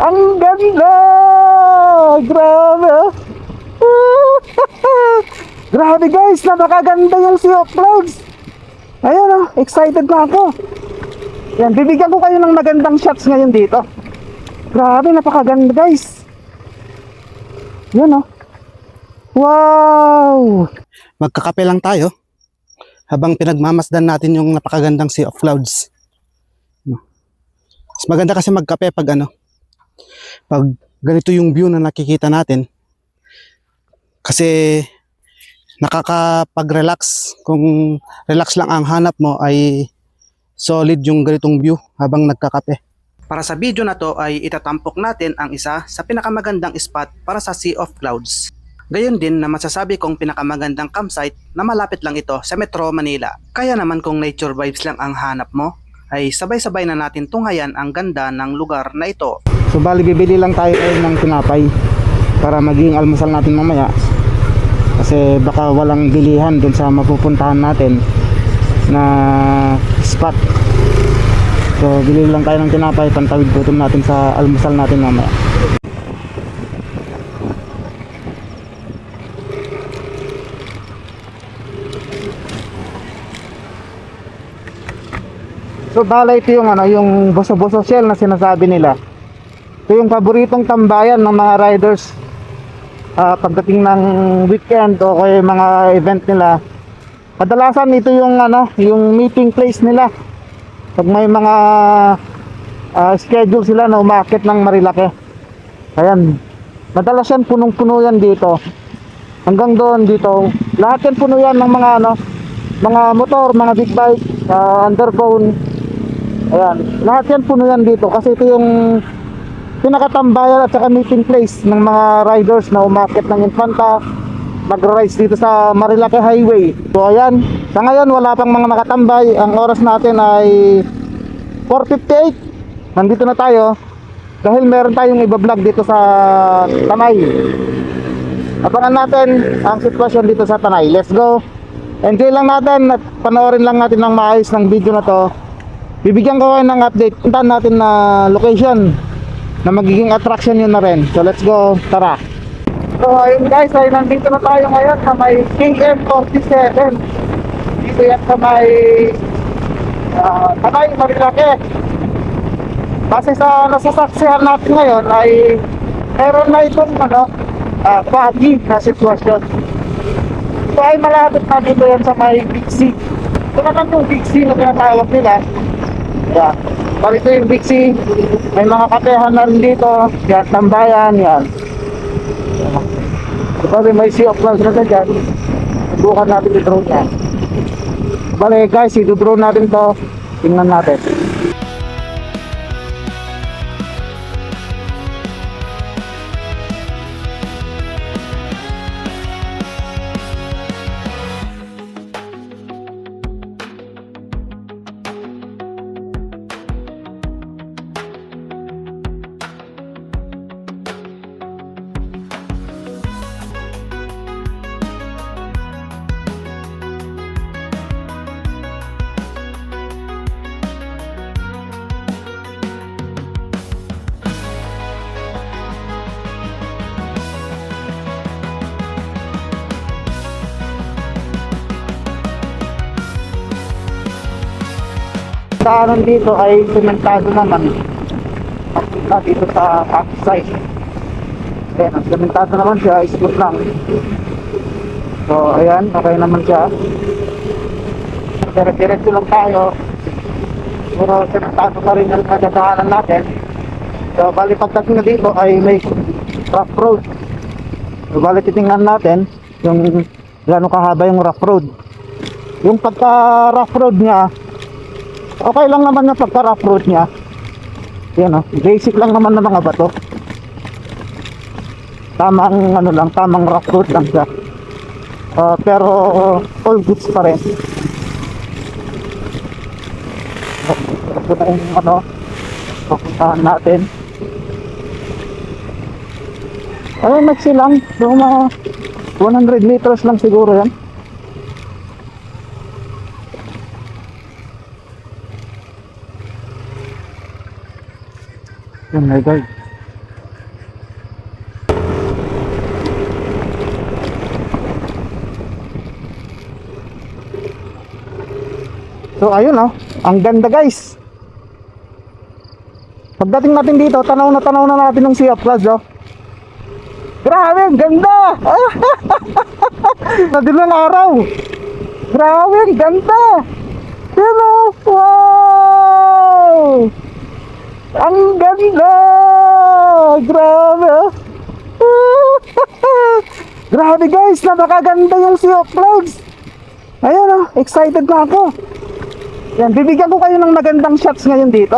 Ang ganda! Grabe! Grabe guys, napakaganda yung Sea of Clouds. Ayun oh, excited na ako. Yan, bibigyan ko kayo ng magandang shots ngayon dito. Grabe, napakaganda guys. Yan oh. Wow! Magkakape lang tayo habang pinagmamasdan natin yung napakagandang Sea of Clouds. Mas maganda kasi magkape pag pag ganito yung view na nakikita natin. Kasi nakakapag-relax. Kung relax lang ang hanap mo ay solid yung ganitong view habang nagkakape. Para sa video na to ay itatampok natin ang isa sa pinakamagandang spot para sa Sea of Clouds. Gayon din na masasabi kong pinakamagandang campsite na malapit lang ito sa Metro Manila. Kaya naman kung nature vibes lang ang hanap mo, ay sabay-sabay na natin tunghayan ang ganda ng lugar na ito. So bali bibili lang tayo ng tinapay para maging almusal natin mamaya. Kasi baka walang bilihan dun sa mapupuntahan natin na spot. So bili lang tayo ng tinapay, pantawid gutom natin sa almusal natin mamaya. So bala ito yung yung Boso-Boso Shell na sinasabi nila. Ito yung paboritong tambayan ng mga riders pagdating ng weekend o kaya mga event nila. Kadalasan ito yung yung meeting place nila. Pag may mga schedule sila na umaakit ng Marilake. Ayan. Madalas yan punong-puno yan dito. Hanggang doon dito. Lahat yan puno yan ng mga mga motor, mga big bike, underbone. Ayan, lahat yan puno yan dito kasi ito yung pinakatambayan at saka meeting place ng mga riders na umakyat ng Infanta, mag-rides dito sa Marilake Highway. So ayan, sa ngayon wala pang mga nakatambay. Ang oras natin ay 4:58. Nandito na tayo dahil meron tayong iba-vlog dito sa Tanay. Abangan natin ang sitwasyon dito sa Tanay. Let's go. Enjoy lang natin at panoorin lang natin ng maayos ng video na to. Bibigyan ko kayo ng update. Puntahan natin na location na magiging attraction yun na rin. So let's go, tara. So ayun guys, ay nandito na tayo ngayon sa may KM47. Dito yan sa may Tanay, Marilake. Kasi sa nasasaksihan natin ngayon ay meron na itong baggy na sitwasyon. Ito ay malapit na dito yan sa may Big C. Ito naman yung Big C na tinatawag nila. Yan. Bali ito yung Big C. May mga kapehan na rin dito. Yan, tambayan. Yan. Bali may Sea of Clouds na dyan. Subukan natin i-drone yan. Bali guys, i-drone natin to. Tingnan natin. Sa dito ay sementado naman dito sa campsite. Ayan, ang sementado naman siya, smooth lang. So ayan, okay naman siya. Dire-diretso lang tayo. Puro sementado pa rin yung madadaanan natin. So bali pagdating na dito ay may rough road. So bali titingnan natin yung gaano kahaba yung rough road. Yung pagka rough road niya, okay lang naman yung pagka rough road niya. Yan basic lang naman ng mga bato. Tamang lang, tamang rough road lang siya. Pero all goods pa rin. Ito na yung pupuntahan natin. Ay, maksi lang. So, mga 100 meters lang siguro yan. Yan my guys. So ayun oh, ang ganda guys. Pagdating natin dito, tanaw na natin ng Sea of Clouds oh. Grabe, ang ganda! Madilang araw. Grabe, ang ganda! Pero, wow! Ang ganda! Grabe oh. Grabe guys, napakaganda yung Sea of Clouds. Ayun oh, excited na ako. Yan, bibigyan ko kayo ng magandang shots ngayon dito.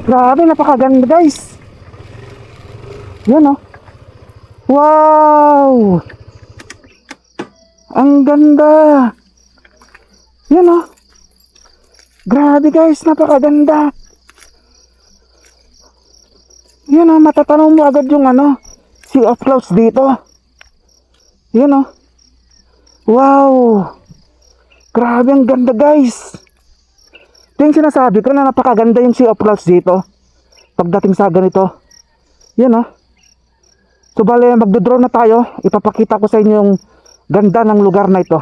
Grabe, napakaganda guys. Yan oh. Wow! Ang ganda. Yan oh. Grabe guys, napakaganda. Yan oh, matatanaw mo agad yung ano, Sea of Clouds dito. Yan oh. Wow! Grabe, ang ganda guys. Ito yung sinasabi ko na napakaganda yung Sea of Clouds dito pagdating sa ganito. Yan oh. So bale, magdo-drone na tayo. Ipapakita ko sa inyo yung ganda ng lugar na ito.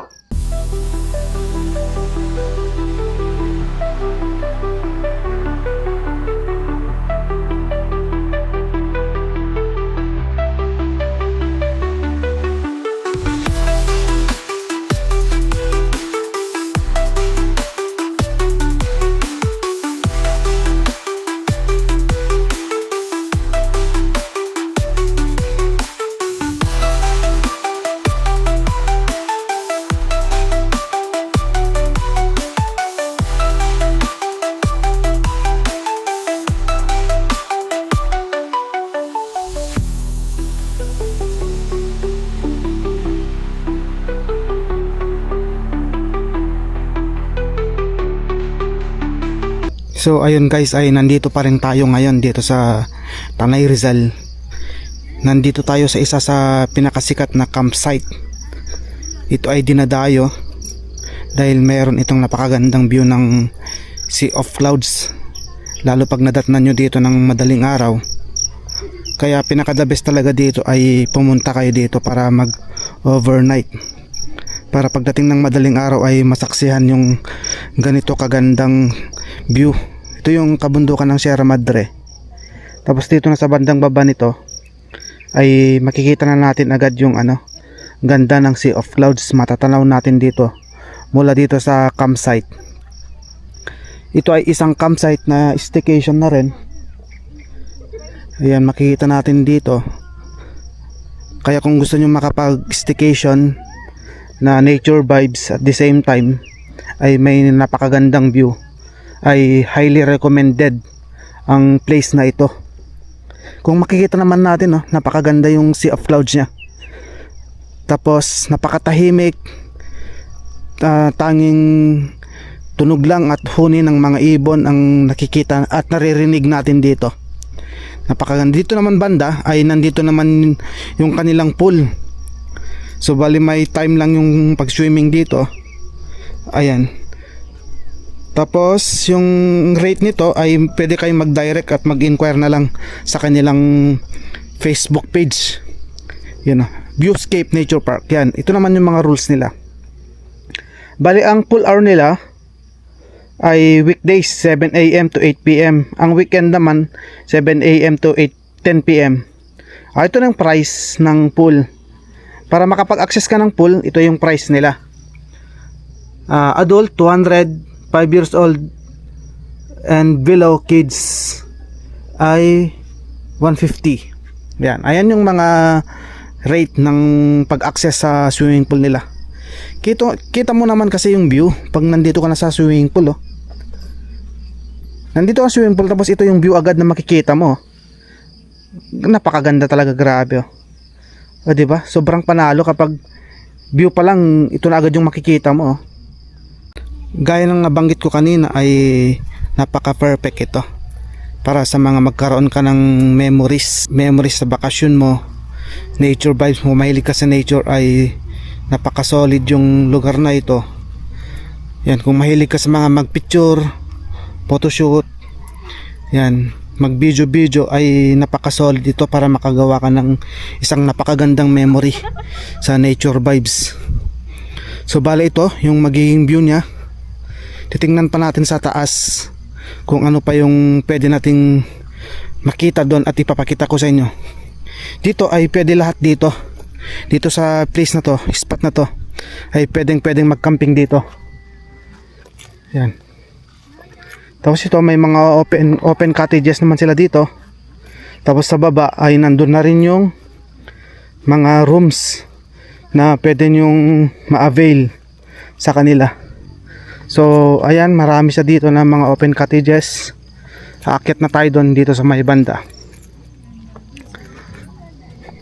So ayun guys, ay nandito pa rin tayo ngayon dito sa Tanay Rizal. Nandito tayo sa isa sa pinakasikat na campsite. Ito ay dinadayo dahil meron itong napakagandang view ng Sea of Clouds, lalo pag nadatnan nyo dito ng madaling araw. Kaya pinaka-the best talaga dito ay pumunta kayo dito para mag overnight, para pagdating ng madaling araw ay masaksihan yung ganito kagandang view. Ito yung kabundukan ng Sierra Madre. Tapos dito na sa bandang baba nito ay makikita na natin agad yung ano, ganda ng Sea of Clouds. Matatanaw natin dito mula dito sa campsite. Ito ay isang campsite na staycation na rin. Ayan, makikita natin dito. Kaya kung gusto nyo makapag-staycation na nature vibes at the same time ay may napakagandang view, ay highly recommended ang place na ito. Kung makikita naman natin, no, napakaganda yung Sea of Clouds nya. Tapos napakatahimik, tanging tunog lang at huni ng mga ibon ang nakikita at naririnig natin dito. Napakaganda. Dito naman banda ay nandito naman yung kanilang pool. So bali may time lang yung pag swimming dito. Ayan. Tapos yung rate nito ay pwede kayong mag-direct at mag-inquire na lang sa kanilang Facebook page. Yan, Viewscape Nature Park. Yan, ito naman yung mga rules nila. Bali ang pool hour nila ay weekdays 7 AM to 8 PM. Ang weekend naman 7 AM to 10 PM. Ito na yung price ng pool. Para makapag-access ka ng pool, ito yung price nila. Adult 200, 5 years old and below kids ay 150. Yan, ayan yung mga rate ng pag-access sa swimming pool nila. Kita mo naman kasi yung view pag nandito ka na sa swimming pool, oh. Nandito ka sa swimming pool tapos ito yung view agad na makikita mo. Napakaganda talaga, grabe, oh. O, diba? Sobrang panalo kapag view pa lang ito na agad yung makikita mo, oh. Gaya ng nabanggit ko kanina ay napaka-perfect ito para sa mga magkaroon ka ng memories sa bakasyon mo, nature vibes mo, mahilig ka sa nature, ay napaka-solid yung lugar na ito. Yan, kung mahilig ka sa mga mag-picture, photoshoot, yan, mag-video ay napaka-solid ito para makagawa ka ng isang napakagandang memory sa nature vibes. So bale ito yung magiging view niya. titingnan pa natin sa taas kung ano pa yung pwede nating makita doon at ipapakita ko sa inyo. Dito ay pwede lahat dito. Dito sa place na to, spot na to, ay pwedeng mag-camping dito. Yan. Tapos ito may mga open cottages naman sila dito. Tapos sa baba ay nandun na rin yung mga rooms na pwede nyong ma-avail sa kanila. So ayan, marami sa dito na mga open cottages. Aakyat na tayo doon dito sa may banda.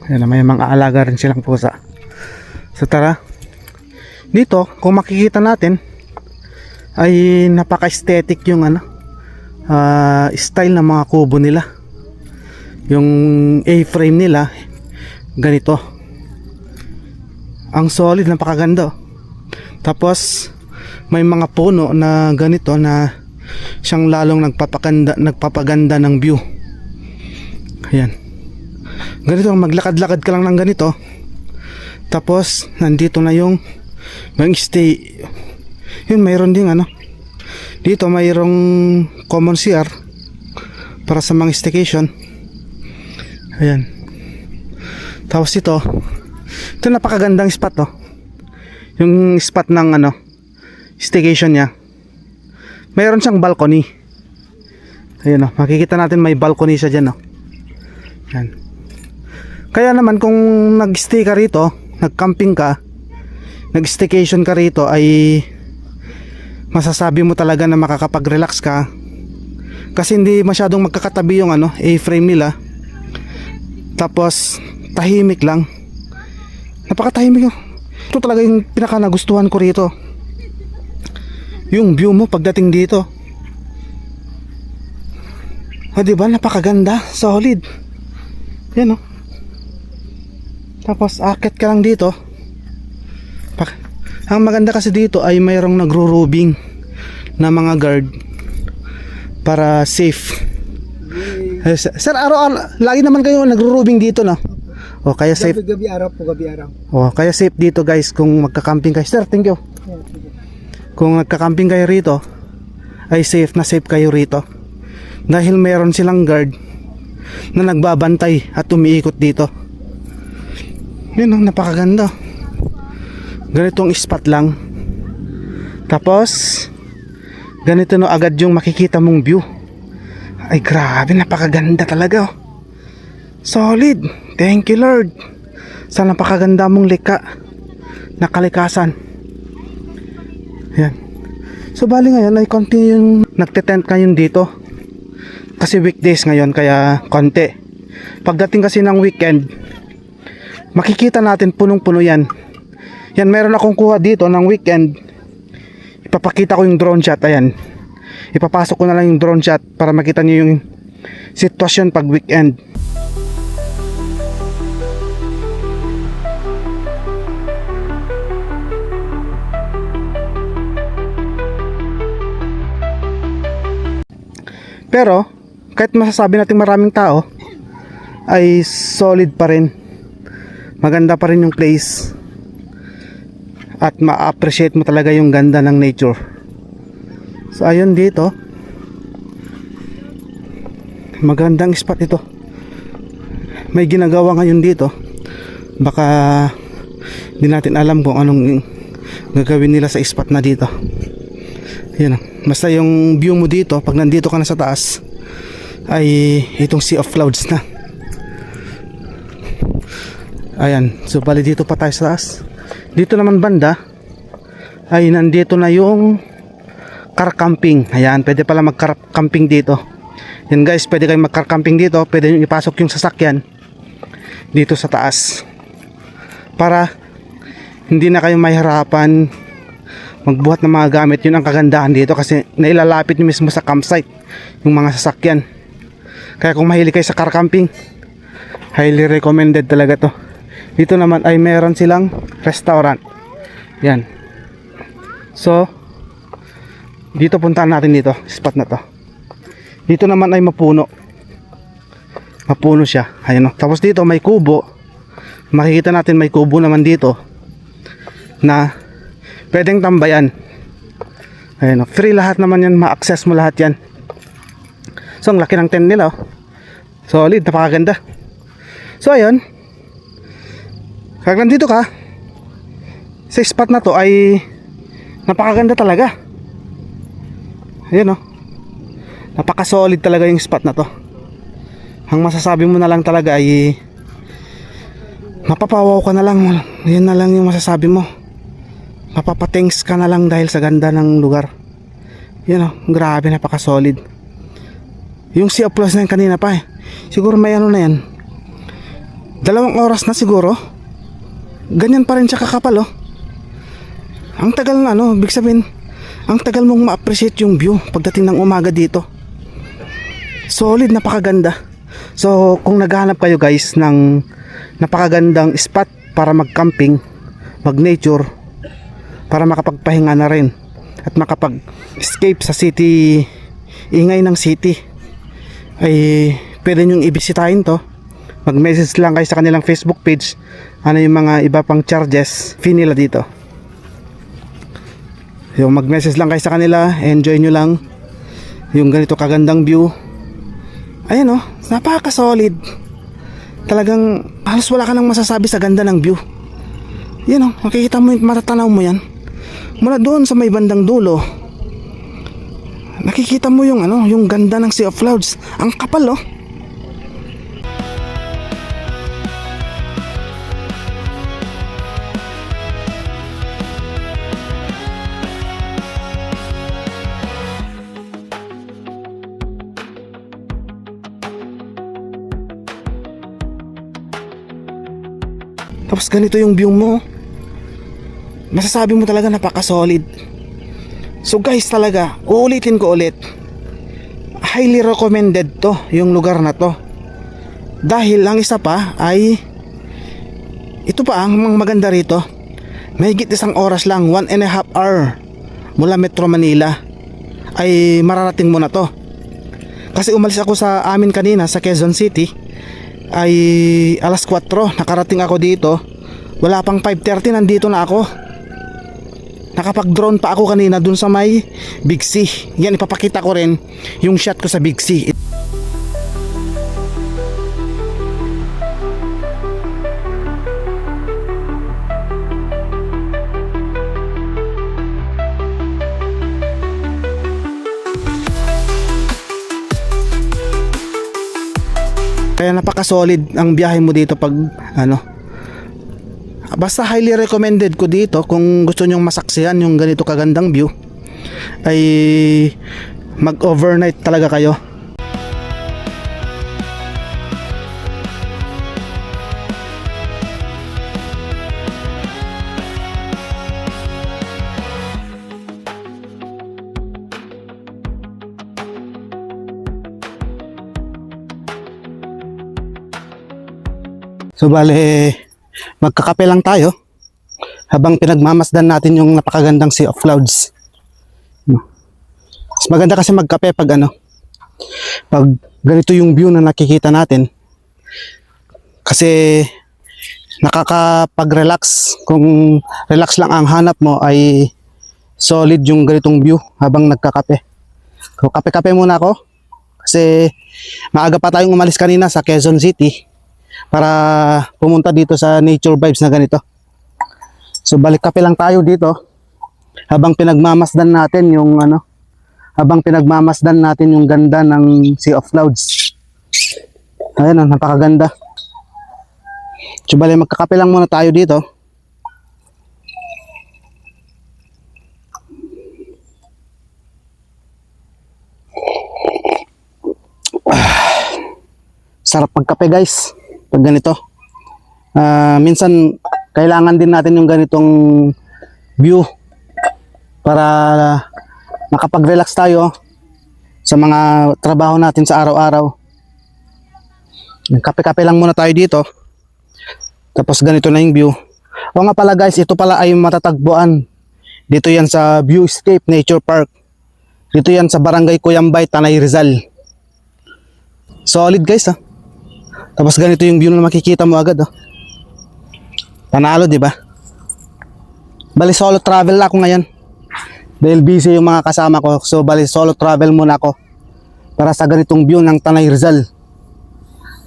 Ayan, may mga alaga rin silang pusa. So tara. Dito kung makikita natin ay napaka-aesthetic yung style ng mga kubo nila. Yung A-frame nila ganito. Ang solid, napakaganda. Tapos may mga puno na ganito na siyang lalong nagpapaganda ng view. Ayan. Ganito, maglakad-lakad ka lang ng ganito. Tapos nandito na yung stay. Yun, mayroon ding dito mayroong common CR para sa mga staycation. Ayan. Tapos ito napakagandang spot to. Yung spot ng staycation niya. Mayroon siyang balcony. Ayan makikita natin may balcony siya dyan Ayan. Kaya naman kung nag-stay ka rito, nag-camping ka, nag-staycation ka rito, ay masasabi mo talaga na makakapag-relax ka. Kasi hindi masyadong magkakatabi yung A-frame nila. Tapos tahimik lang. Napakatahimik yun. Ito talaga yung pinaka nagustuhan ko rito. Yung view mo pagdating dito. Diba? Napakaganda. Solid. Yan Tapos akit ka lang dito. Ang maganda kasi dito ay mayroong nagro-robing na mga guard para safe. Sir, araw-araw lagi naman kayo nagro-robing dito o kaya safe. Gabi araw po, gabi araw. O kaya safe dito guys kung magka-camping kayo. Sir, thank you. Kung nagka-camping kayo rito, ay safe na safe kayo rito. Dahil meron silang guard na nagbabantay at umiikot dito. Yun napakaganda. Ganitong spot lang. Tapos ganito agad yung makikita mong view. Ay grabe, napakaganda talaga Solid. Thank you Lord sa napakaganda mong likha na kalikasan. Yan. So bali ngayon ay konti yung nagte-tent ngayon dito. Kasi weekdays ngayon kaya konti. Pagdating kasi ng weekend, makikita natin punong-puno yan. Yan, meron akong kuha dito ng weekend. Ipapakita ko yung drone shot. Ayan. Ipapasok ko na lang yung drone shot para makita niyo yung sitwasyon pag weekend. Pero kahit masasabi natin maraming tao, ay solid pa rin. Maganda pa rin yung place. At ma-appreciate mo talaga yung ganda ng nature. So ayun dito. Magandang spot ito. May ginagawa ngayon dito. Baka hindi natin alam kung anong gagawin nila sa spot na dito. Yan. Basta yung view mo dito pag nandito ka na sa taas ay itong sea of clouds na. Ayan. So bali dito pa tayo sa taas. Dito naman banda ay nandito na yung car camping. Ayan, pwede pala mag car camping dito. Yan guys, pwede kayong mag car camping dito. Pwede nyo ipasok yung sasakyan dito sa taas para hindi na kayo mahirapan magbuhat ng mga gamit. Yun ang kagandahan dito kasi nailalapit nyo mismo sa campsite yung mga sasakyan. Kaya kung mahilig kayo sa car camping, highly recommended talaga to. Dito naman ay meron silang restaurant. Yan. So dito puntahan natin dito, spot na to. Dito naman ay mapuno. Mapuno siya. Ayun. Tapos dito may kubo. Makikita natin may kubo naman dito na pwedeng tambayan. Ayan, oh. Free lahat naman yan, ma-access mo lahat yan. So ang laki ng tent nila, oh. Solid, napakaganda. So ayun, kapag nandito ka sa spot na to ay napakaganda talaga. Ayan, oh. Napaka-solid talaga yung spot na to. Ang masasabi mo na lang talaga ay mapapawaw ka na lang. Yan na lang yung masasabi mo. Mapapatengs ka na lang dahil sa ganda ng lugar. Yan, oh, grabe, napaka-solid. Yung Sea of Clouds na yan kanina pa, siguro may ano na yan, 2 oras na siguro. Ganyan pa rin siya kakapal, oh. Ang tagal na, ano, big sabihin, ang tagal mong ma-appreciate yung view pagdating ng umaga dito. Solid, napakaganda. So kung naghahanap kayo guys ng napakagandang spot para mag-camping, mag-nature, para makapagpahinga na rin at makapag-escape sa city, ingay ng city, ay pwede nyong ibisitahin to. Mag-message lang kayo sa kanilang Facebook page ano yung mga iba pang charges fee nila dito. Yung mag-message lang kayo sa kanila, enjoy nyo lang yung ganito kagandang view. Ayan, oh, napaka-solid. Talagang halos wala ka nang masasabi sa ganda ng view. Yan, oh, makikita mo, matatanaw mo yan. Mula doon sa may bandang dulo, nakikita mo yung ano, yung ganda ng Sea of Clouds. Ang kapal, oh. Tapos ganito yung view mo. Masasabi mo talaga napaka-solid. So guys, talaga, uulitin ko ulit. Highly recommended to, yung lugar na to. Dahil ang isa pa ay ito pa ang maganda rito. Mahigit 1 oras lang, 1.5 hour mula Metro Manila ay mararating mo na to. Kasi umalis ako sa amin kanina sa Quezon City ay alas 4, nakarating ako dito, wala pang 5:30 nandito na ako. Nakapag-drone pa ako kanina dun sa may Big C. Yan, ipapakita ko rin yung shot ko sa Big C. Kaya napaka-solid ang biyahe mo dito pag ano. Basta highly recommended ko dito kung gusto nyong masaksihan yung ganito kagandang view ay mag-overnight talaga kayo. So bale, magkakape lang tayo habang pinagmamasdan natin yung napakagandang Sea of Clouds. Mas maganda kasi magkape pag ano, pag ganito yung view na nakikita natin. Kasi nakakapag-relax. Kung relax lang ang hanap mo ay solid yung ganitong view habang nagkakape. So kape-kape muna ako kasi maaga pa tayong umalis kanina sa Quezon City para pumunta dito sa nature vibes na ganito. So balik kape lang tayo dito habang pinagmamasdan natin yung ano, habang pinagmamasdan natin yung ganda ng Sea of Clouds. Ayan, napakaganda. So balik magkakape lang muna tayo dito. Sarap magkape guys pag ganito. Minsan kailangan din natin yung ganitong view para makapag-relax tayo sa mga trabaho natin sa araw-araw. Kape-kape lang muna tayo dito. Tapos ganito na yung view. O nga pala guys, ito pala ay matatagpuan. Dito yan sa Viewscape Nature Park. Dito yan sa Barangay Cuyambay, Tanay Rizal. Solid guys ha. Tapos ganito yung view na makikita mo agad oh. Panalo, di ba? Bali solo travel ako ngayon. Dahil busy yung mga kasama ko. So bali solo travel muna ako para sa ganitong view ng Tanay Rizal.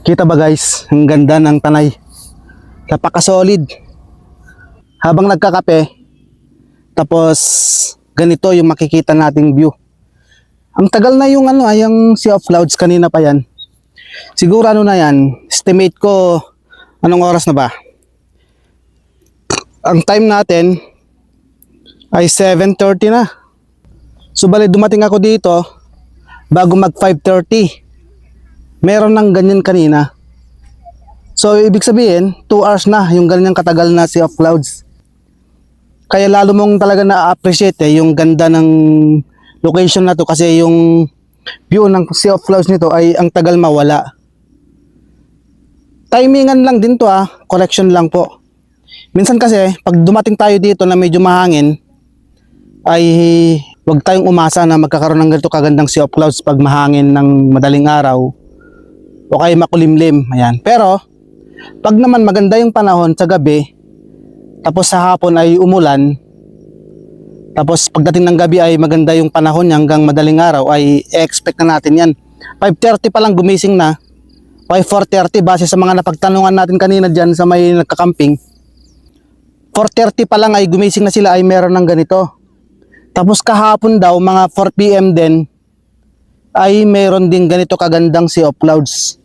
Kita ba guys? Ang ganda ng Tanay. Napaka-solid. Habang nagkakape, tapos ganito yung makikita nating view. Ang tagal na yung yung Sea of Clouds, kanina pa yan. Siguro na yan, estimate ko anong oras na ba? Ang time natin ay 7:30 na. So bali dumating ako dito bago mag 5:30. Meron ng ganyan kanina. So ibig sabihin 2 hours na yung ganyang katagal na Sea of Clouds. Kaya lalo mong talaga na-appreciate yung ganda ng location na to, kasi yung view ng Sea of Clouds nito ay ang tagal mawala. Timingan lang din to, correction lang po. Minsan kasi pag dumating tayo dito na medyo mahangin, ay wag tayong umasa na magkakaroon ng ganito kagandang Sea of Clouds pag mahangin ng madaling araw o kaya makulimlim. Ayan. Pero pag naman maganda yung panahon sa gabi, tapos sa hapon ay umulan, tapos pagdating ng gabi ay maganda yung panahon hanggang madaling araw, ay expect na natin yan. 5:30 pa lang gumising na, 4:30 base sa mga napagtanungan natin kanina dyan sa may nagkakamping. 4:30 pa lang ay gumising na sila, ay meron ng ganito. Tapos kahapon daw mga 4 PM din ay meron din ganito kagandang Sea of Clouds.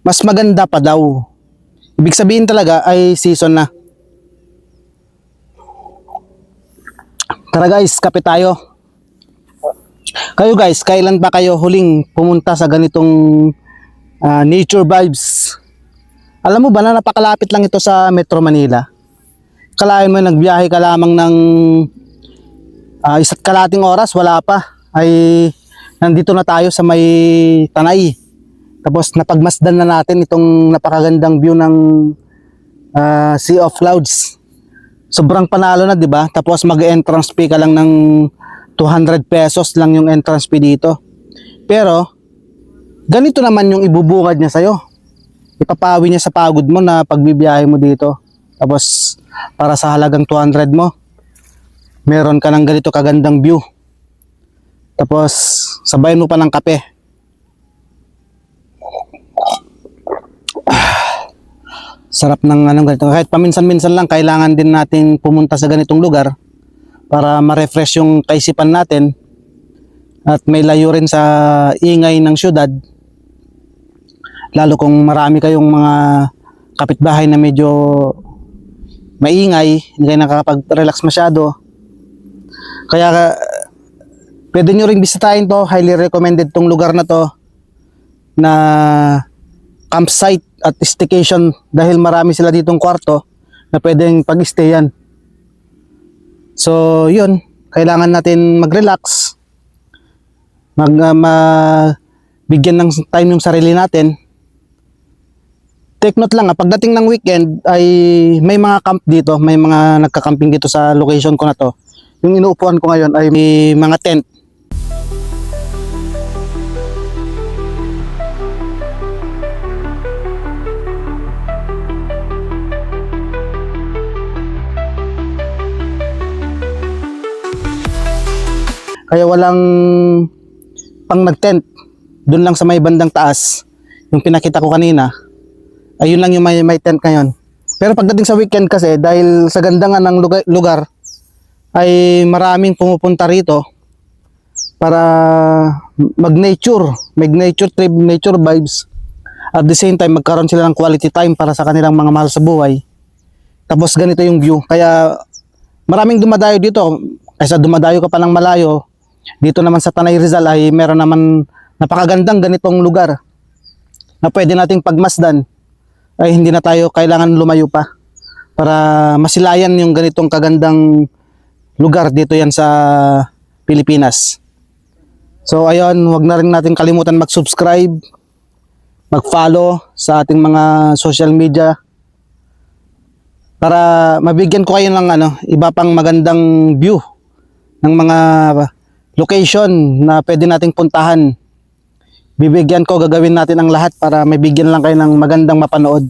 Mas maganda pa daw. Ibig sabihin talaga ay season na. Tara guys, kape tayo. Kayo guys, kailan ba kayo huling pumunta sa ganitong nature vibes? Alam mo ba na napakalapit lang ito sa Metro Manila? Kalahin mo nagbiyahe ka lamang ng 1.5 oras, wala pa, ay nandito na tayo sa may Tanay. Tapos napagmasdan na natin itong napakagandang view ng Sea of Clouds. Sobrang panalo na, 'di ba? Tapos mag-entrance fee ka lang ng 200 pesos lang yung entrance fee dito. Pero ganito naman yung ibubungad niya sa'yo. Ipapawi niya sa pagod mo na pagbibiyahe mo dito. Tapos para sa halagang 200 mo, meron ka ng ganito kagandang view. Tapos sabayan mo pa ng kape. Sarap ng ganito. Kahit paminsan-minsan lang kailangan din nating pumunta sa ganitong lugar para ma-refresh yung kaisipan natin at may layo rin sa ingay ng syudad. Lalo kung marami kayong mga kapitbahay na medyo maingay, hindi kayo nakakapag-relax masyado. Kaya pwede nyo rin bisitahin to. Highly recommended tong lugar na to na campsite at staycation, dahil marami sila ditong kwarto na pwedeng pag-stayan. So yun, kailangan natin mag-relax, bigyan ng time yung sarili natin. Take note lang, pagdating ng weekend ay may mga camp dito, may mga nagka-camping dito sa location ko na to. Yung inuupuan ko ngayon ay may mga tent. Kaya walang pang nag-tent. Doon lang sa may bandang taas, yung pinakita ko kanina, ayun lang yung may tent ngayon. Pero pagdating sa weekend kasi, dahil sa ganda nga ng lugar, ay maraming pumupunta rito para mag-nature trip, nature vibes. At the same time, magkaroon sila ng quality time para sa kanilang mga mahal sa buhay. Tapos ganito yung view. Kaya maraming dumadayo dito. Kaysa dumadayo ka pa ng malayo, dito naman sa Tanay Rizal ay meron naman napakagandang ganitong lugar na pwede nating pagmasdan. Ay hindi na tayo kailangan lumayo pa para masilayan yung ganitong kagandang lugar. Dito yan sa Pilipinas. So ayun, wag na rin natin kalimutan mag-subscribe, mag-follow sa ating mga social media para mabigyan ko kayo ng iba pang magandang view ng mga location na pwede nating puntahan. Bibigyan ko, gagawin natin ang lahat para mabigyan lang kayo ng magandang mapanood.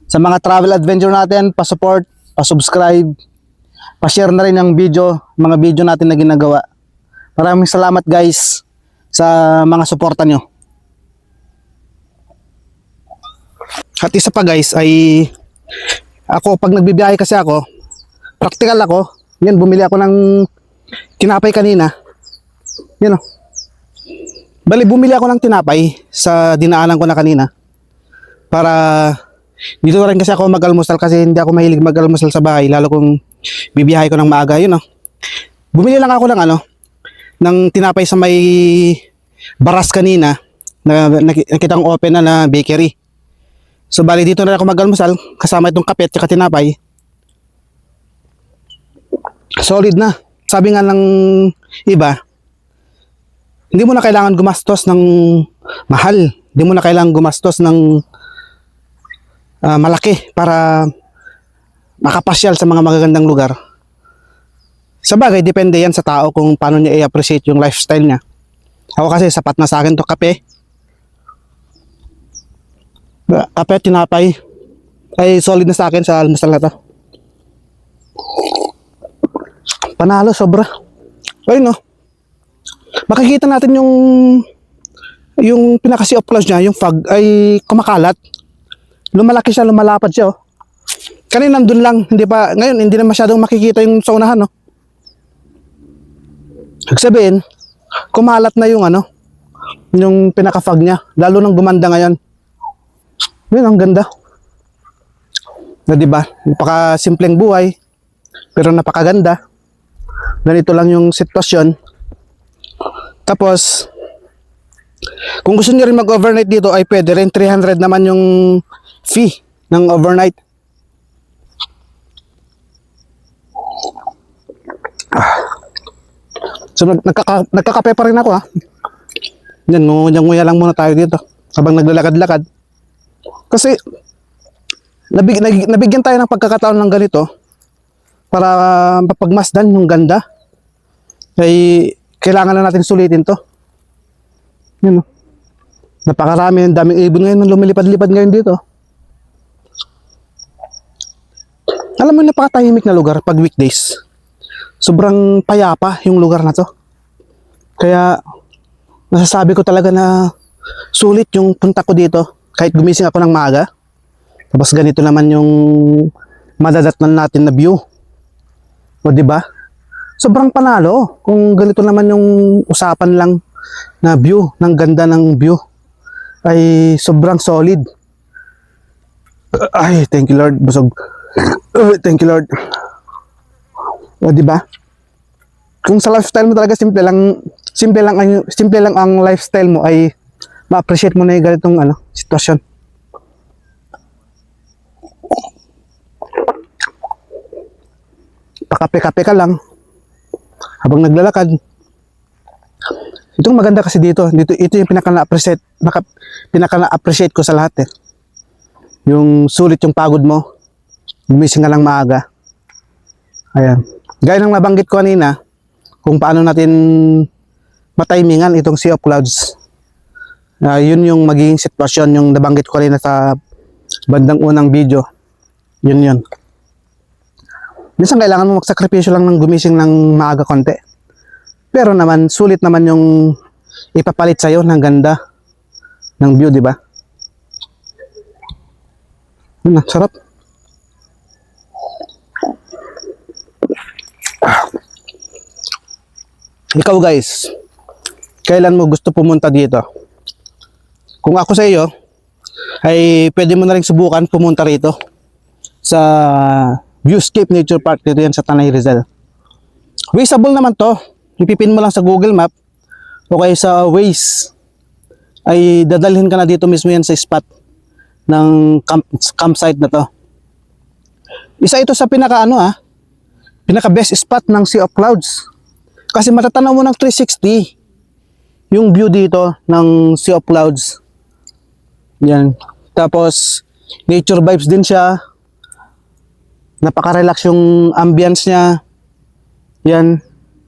Sa mga travel adventure natin, pa-support, pa-subscribe, pa-share na rin ang mga video natin na ginagawa. Maraming salamat guys sa mga suporta nyo. At isa pa guys ay ako pag nagbibiyahe kasi ako, practical ako. Yan, bumili ako ng tinapay kanina. Yan o. Bali, bumili ako ng tinapay sa dinaanan ko na kanina. Para dito na rin kasi ako mag-almusal kasi hindi ako mahilig mag-almusal sa bahay. Lalo kung bibiyahe ko ng maaga. Yun o. Bumili lang ako ng tinapay sa may baras kanina. Nakita kong open na bakery. So bali dito na ako mag-almusal kasama itong kape at tinapay. Solid na. Sabi nga ng iba, hindi mo na kailangan gumastos ng mahal. Hindi mo na kailangan gumastos ng malaki para makapasyal sa mga magagandang lugar. Sa bagay, depende yan sa tao kung paano niya i-appreciate yung lifestyle niya. Ako kasi sapat na sa akin to kape. Kape at tinapay ay solid na sa akin sa almusal na to. Panalo, sobra. Ayun no. Makikita natin yung pinaka-sea of clouds niya, yung fog ay kumakalat. Lumalaki siya, lumalapad siya oh. Kanina nandun lang, ngayon hindi na masyadong makikita yung sa unahan no. Sabihin, kumalat na yung yung pinaka-fog niya, lalo nang gumanda ngayon. Yun, ang ganda. Na diba? Napaka simpleng buhay, pero napakaganda. Ganito lang yung sitwasyon. Tapos, kung gusto niyo rin mag-overnight dito, ay pwede rin. 300 naman yung fee ng overnight. So, nagkakape pa rin ako ha. Yan, nguya lang muna tayo dito. Habang naglalakad-lakad. Kasi nabigyan tayo ng pagkakataon ng ganito para mapagmasdan yung ganda. Ay kailangan na natin sulitin to. Yun, napakarami, ang daming ibon ngayon lumilipad-lipad ngayon dito. Alam mo, napakatahimik na lugar pag weekdays. Sobrang payapa yung lugar na to. Kaya masasabi ko talaga na sulit yung punta ko dito. Kahit gumising ako ng maaga, tapos ganito naman yung madadatnan natin na view. O diba? Sobrang panalo kung ganito naman yung usapan lang na view, ng ganda ng view. Ay sobrang solid. Ay, thank you Lord, busog. Thank you Lord. O diba? Kung sa lifestyle mo talaga simple lang ang lifestyle mo ay ma-appreciate mo na yung ganitong sitwasyon. Pakape-kape ka lang habang naglalakad. Itong maganda kasi dito ito yung pinaka-na-appreciate ko sa lahat eh. Yung sulit yung pagod mo, gumising ka lang maaga. Ayan. Gaya ng nabanggit ko kanina, kung paano natin matimingan itong Sea of Clouds. Yun yung magiging sitwasyon, yung nabanggit ko rin sa bandang unang video. Yun. Minsan kailangan mo magsakripisyo lang ng gumising ng maaga konti. Pero naman, sulit naman yung ipapalit sa'yo ng ganda ng view, di ba? Yun, sarap. Ikaw guys, kailan mo gusto pumunta dito? Kung ako sa iyo, ay pwede mo na rin subukan pumunta rito sa Viewscape Nature Park dito yan sa Tanay Rizal. Wazeable naman to. Ipipin mo lang sa Google Map o kaya sa Waze ay dadalhin ka na dito mismo yan sa spot ng campsite na to. Isa ito sa pinaka best spot ng Sea of Clouds. Kasi matatanaw mo ng 360 yung view dito ng Sea of Clouds. Yan. Tapos nature vibes din siya. Napaka-relax yung ambience niya. Yan.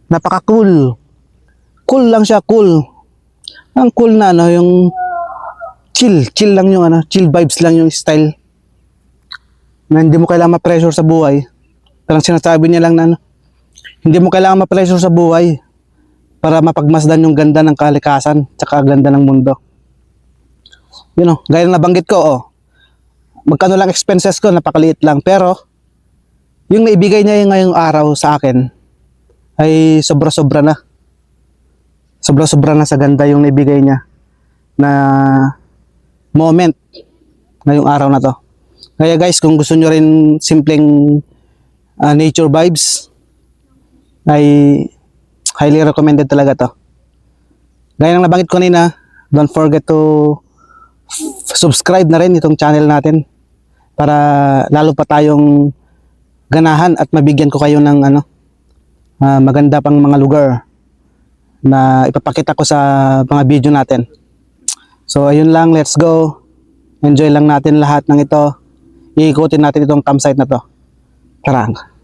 Napaka-cool. Cool lang siya, cool. Ang cool na yung chill lang yung chill vibes lang yung style. Na hindi mo kailangan ma-pressure sa buhay. Parang sinasabi niya lang na ano, hindi mo kailangan mapreso sa buhay para mapagmasdan yung ganda ng kalikasan tsaka ganda ng mundo. You know, gaya ng nabanggit ko, magkano lang expenses ko, napakaliit lang. Pero, yung naibigay niya ngayong araw sa akin, ay sobra-sobra na. Sobra-sobra na sa ganda yung naibigay niya na moment ngayong araw na to. Kaya guys, kung gusto nyo rin simpleng nature vibes, ay highly recommended talaga to. Gaya ng nabanggit ko kanina, don't forget to subscribe na rin itong channel natin para lalo pa tayong ganahan at mabigyan ko kayo ng maganda pang mga lugar na ipapakita ko sa mga video natin. So ayun lang, let's go. Enjoy lang natin lahat ng ito. Iikutin natin itong campsite na to. Tara.